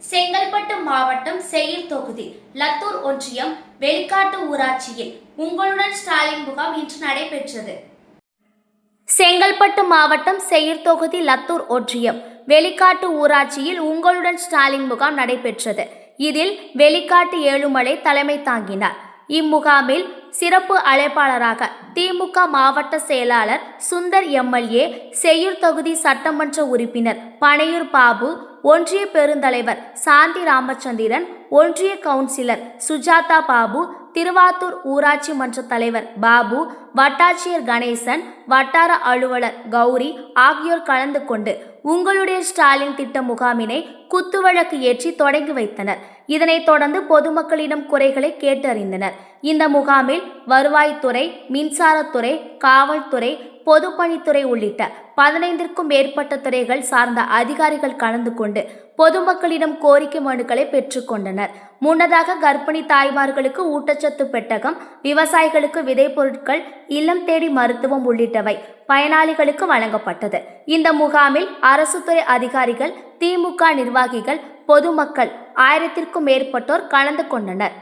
செங்கல்பட்டு மாவட்டம் செய்யூர் தொகுதி லத்தூர் ஒன்றியம் வெளிக்காட்டு ஊராட்சியில் உங்களுடன் ஸ்டாலின் முகாம் இன்று நடைபெற்றது. செங்கல்பட்டு மாவட்டம் செய்யூர் தொகுதி லத்தூர் ஒன்றியம் வெளிக்காட்டு ஊராட்சியில் உங்களுடன் ஸ்டாலின் முகாம் நடைபெற்றது. இதில் வெளிக்காட்டு ஏழுமலை தலைமை தாங்கினார். இம்முகாமில் சிறப்பு அழைப்பாளராக திமுக மாவட்ட செயலாளர் சுந்தர் எம்எல்ஏ, செய்யூர் தொகுதி சட்டமன்ற உறுப்பினர் பனையூர் பாபு, ஒன்றிய பெருந்தலைவர் சாந்தி ராமச்சந்திரன், ஒன்றிய கவுன்சிலர் சுஜாதா பாபு, திருவாத்தூர் ஊராட்சி மன்ற தலைவர் பாபு, வட்டாட்சியர் கணேசன், வட்டார அலுவலர் கௌரி ஆகியோர் கலந்து கொண்டு உங்களுடைய ஸ்டாலின் திட்ட முகாமினை குத்துவிளக்கு ஏற்றி தொடங்கி வைத்தனர். இதனைத் தொடர்ந்து பொதுமக்களிடம் குறைகளை கேட்டறிந்தனர். இந்த முகாமில் வருவாய்த்துறை, மின்சாரத்துறை, காவல்துறை, பொதுப்பணித்துறை உள்ளிட்ட 15க்கும் மேற்பட்ட துறைகள் சார்ந்த அதிகாரிகள் கலந்து கொண்டு பொதுமக்களிடம் கோரிக்கை மனுக்களை பெற்றுக்கொண்டனர். முன்னதாக கர்ப்பிணி தாய்மார்களுக்கு ஊட்டச்சத்து பெட்டகம், விவசாயிகளுக்கு விதை பொருட்கள், இல்லம் தேடி மருத்துவம் உள்ளிட்டவை பயனாளிகளுக்கு வழங்கப்பட்டது. இந்த முகாமில் அரசு துறை அதிகாரிகள், திமுக நிர்வாகிகள், பொதுமக்கள் 1000க்கும் மேற்பட்டோர் கலந்து கொண்டனர்.